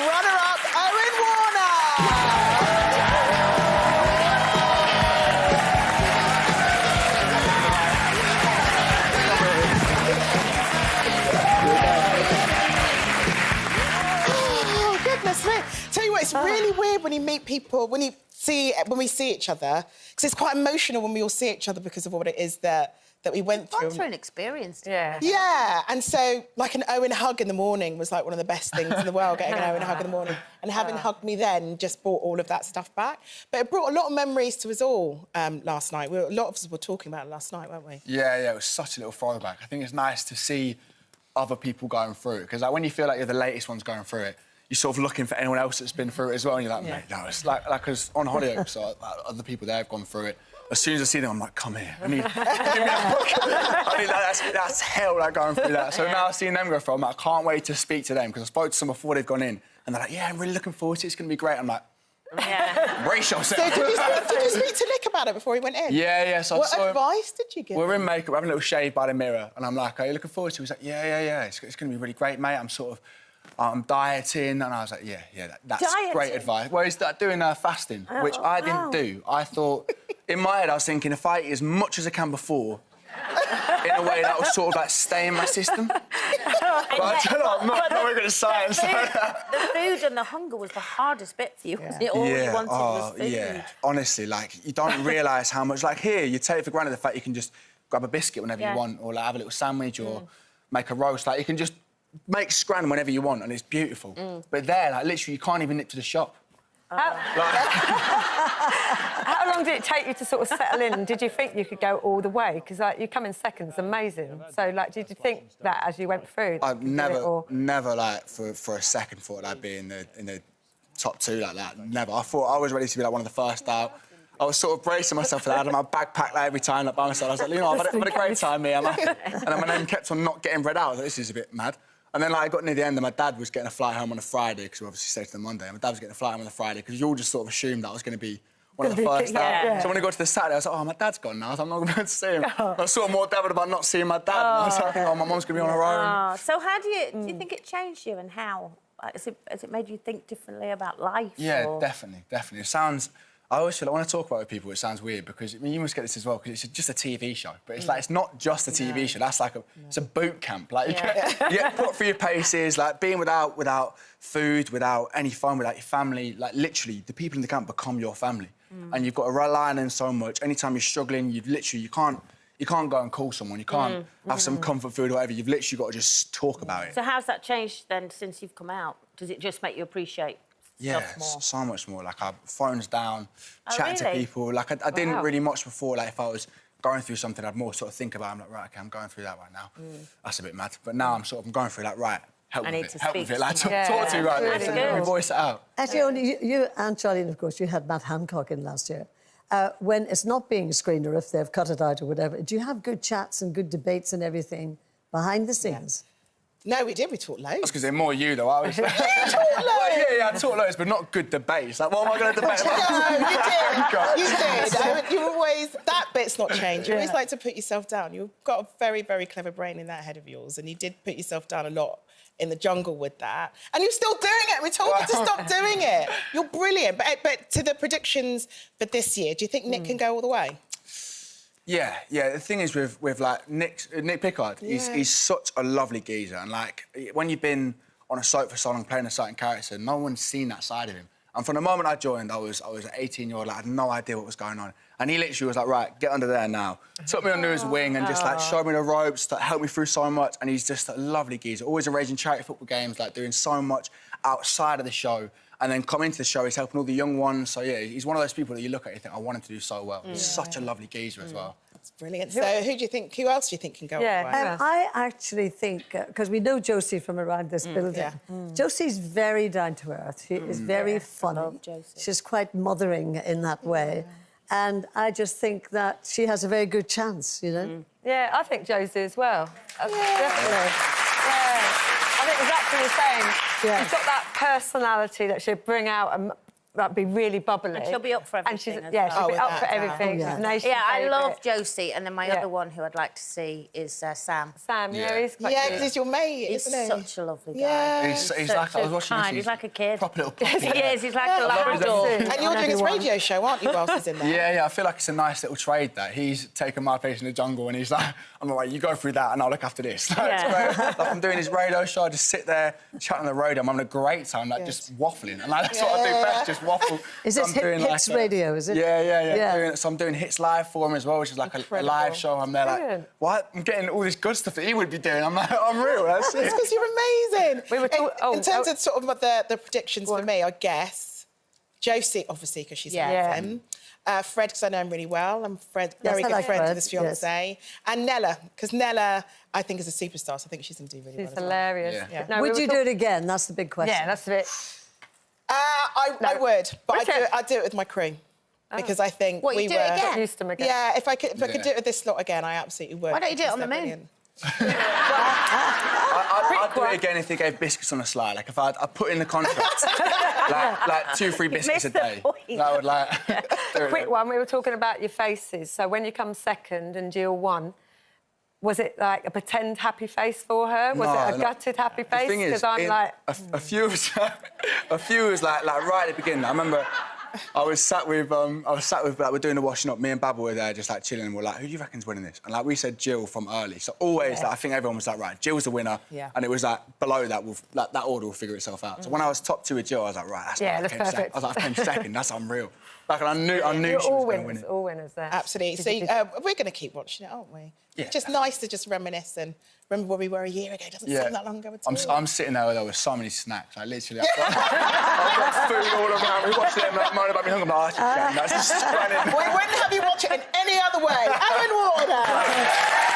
runner-up, Owen Warner! Oh, goodness me. Tell you what, it's really weird when you meet people, when we see each other, because it's quite emotional when we all see each other because of what it is that we went through. Gone through an experience. Yeah, and so, like, an Owen hug in the morning was, like, one of the best things in the world, getting an Owen hug in the morning. And having hugged me then just brought all of that stuff back. But it brought a lot of memories to us all last night. A lot of us were talking about it last night, weren't we? Yeah, it was such a little throwback. I think it's nice to see other people going through it, because, like, when you feel like you're the latest ones going through it, you're sort of looking for anyone else that's been through it as well, and you're like, mate, no, it's like, because on Hollyoaks, so, other people there have gone through it. As soon as I see them, I'm like, come here. I need that book. I mean, that's hell, like, going through that. So now seeing them go through, I'm like, I can't wait to speak to them, because I spoke to them before they've gone in, and they're like, yeah, I'm really looking forward to it, it's going to be great. I'm like, brace yourself. So did you speak to Nick about it before he went in? Yeah. So what advice did you give We're him? in makeup, we're having a little shave by the mirror, and I'm like, are you looking forward to it? He's like, yeah. It's going to be really great, mate. I'm dieting, and I was like, yeah, that's dieting? Great advice. Well, he's doing fasting, which I didn't do. I thought, in my head, I was thinking, if I eat as much as I can before, in a way that will sort of, like, stay in my system. But I don't know, I'm not very good at science. The food and the hunger was the hardest bit for you, wasn't it? All you wanted was food. Yeah, honestly, like, you don't realise how much... Like, here, you take for granted the fact you can just grab a biscuit whenever you want, or, like, have a little sandwich, or make a roast. Like, you can just make scran whenever you want, and it's beautiful. But there, like, literally, you can't even nip to the shop. How long did it take you to sort of settle in? Did you think you could go all the way? Because, like, you come in second's amazing. So, like, did you think that as you went through? I've never, like, for a second thought I'd be in the top two like that. Never. I thought I was ready to be, like, one of the first out. I was sort of bracing myself for that. I had my backpack, like, every time, like, by myself. I was like, you know, I've had a great time here. And then my name kept on not getting read out. I was like, this is a bit mad. And then, like, I got near the end and my dad was getting a flight home on a Friday, because we obviously stayed to the Monday, and my dad was getting a flight home on the Friday, because you all just sort of assumed that I was going to be one of the first out. So when I got to the Saturday, I was like, oh, my dad's gone now, so I'm not going to be able to see him. I was sort of more devilled about not seeing my dad. And I was like, oh, my mum's going to be on her own. So how do you think it changed you, and how? Has it made you think differently about life? Yeah, or... definitely. It sounds... I always feel like when I talk about it with people, it sounds weird, because, I mean, you must get this as well, because it's just a TV show. But it's like, it's not just a TV show. That's like it's a boot camp. Like, you get put through your paces, like, being without food, without any fun, without your family. Like, literally, the people in the camp become your family. And you've got to rely on them so much. Anytime you're struggling, you can't go and call someone. You can't have some comfort food or whatever. You've literally got to just talk about it. So how's that changed, then, since you've come out? Does it just make you appreciate stuff more? So much more. Like, I phones down, chatting to people. Like, I didn't really much before. Like, if I was going through something, I'd more sort of think about it. I'm like, right, OK, I'm going through that right now. That's a bit mad. But now I'm going through, like, right, help with it. Like, talk to me right now. Let me voice it out. Actually, you and Charlie, of course, you had Matt Hancock in last year. When it's not being screened, or if they've cut it out or whatever, do you have good chats and good debates and everything behind the scenes? No, we did. We talked loads. That's because they're more you, though. I was... You talked loads! Well, I talked loads, but not good debates. Like, what am I going to debate about? No, you did. You always... That bit's not changed. You always like to put yourself down. You've got a very, very clever brain in that head of yours, and you did put yourself down a lot in the jungle with that. And you're still doing it. We told you to stop doing it. You're brilliant. But to the predictions for this year, do you think Nick can go all the way? Yeah. The thing is with like Nick Pickard, he's such a lovely geezer, and like when you've been on a soap for so long playing a certain character, no one's seen that side of him. And from the moment I joined, I was an 18-year-old, like, I had no idea what was going on. And he literally was like, right, get under there now. Took me under his wing and just, like, showed me the ropes, like, helped me through so much. And he's just a lovely geezer, always arranging charity football games, like, doing so much outside of the show. And then come into the show, he's helping all the young ones. So, yeah, he's one of those people that you look at and you think, I want him to do so well. He's such a lovely geezer as well. That's brilliant. So who else do you think can go all the way? I actually think, because we know Josie from around this building, Josie's very down to earth. She is very funny. She's quite mothering in that way. And I just think that she has a very good chance, you know? Yeah, I think Josie as well. Definitely. Yeah. I think exactly the same. She's got that personality that she'll bring out, and like, be really bubbly. And she'll be up for everything. And she's, as yeah, well. she'll be up without for a doubt. everything. Oh, yeah. She's nation Yeah, I favourite. love Josie, and then my Yeah. other one who I'd like to see is Sam. Sam, yeah, he's quite Yeah, cute. because he's your mate, He's isn't he? such a lovely guy. Yeah. He's Such like, I was a watching kind, this, he's like a kid. Proper little puppy. He is, he's like a love his Labrador. And you're doing his radio show, aren't you, whilst he's in there? Yeah, I feel like it's a nice little trade that he's taken my place in the jungle and he's like, I'm like, you go through that and I'll look after this. Like, it's Yeah. great. Like, I'm doing his radio show, I just sit there, chatting on the road, I'm having a great time, like, just waffling. And like, that's what I do best, just waffle. Is So this I'm doing, Hits Radio, is it? Yeah. So I'm doing Hits Live for him as well, which is like a live show. I'm there like, Brilliant. what? I'm getting all this good stuff that he would be doing. I'm like, I'm real, that's It's it. because you're amazing. We were in terms of sort of the predictions for me, I guess, Josie, obviously, because she's amazing. Fred, because I know him really well. I'm very I good like friends with Fred, his fiancée. And Nella, because Nella, I think, is a superstar, so I think she's going to do really well She's as well. hilarious. Yeah. No, Would we you were do it again? That's the big question. Yeah, that's a bit... I would, but Okay. I'd do it with my crew. Because I think What, we you do were... it again? Used to them again. Yeah, if I could do it with this lot again, I absolutely would. Why don't you do it because on the they're moon? brilliant. I'd do it again if they gave biscuits on a sly. Like, if I put in the contract, like 2-3 biscuits a missed the day. point. I would, like... do it. Quick one, we were talking about your faces. So when you come second and Jill won, was it like a pretend happy face for her? Was it a gutted happy face? The thing is, I'm like... a few was like right at the beginning. I remember I was sat with like, we're doing the washing up. Me and Baba were there just like chilling, and we're like, who do you reckon's winning this? And like we said Jill from early. So always, like, I think everyone was like, right, Jill's the winner. Yeah. And it was like below that, that order will figure itself out. So when I was top 2 with Jill, I was like, right, that's Yeah, why I that's came second. perfect. I was like, I came second. That's unreal. Like, and I knew You're she was all going to win winners, it. all winners there. Absolutely. So we're going to keep watching it, aren't we? Yeah. Just nice to just reminisce and remember where we were a year ago. It doesn't seem that long ago at all. I'm sitting there with so many snacks. Like, literally, I've got food all around. We watch them, like, moaning about me hungry. I'm like, oh, that's just running. We wouldn't have you watch it in any other way. Owen Warner.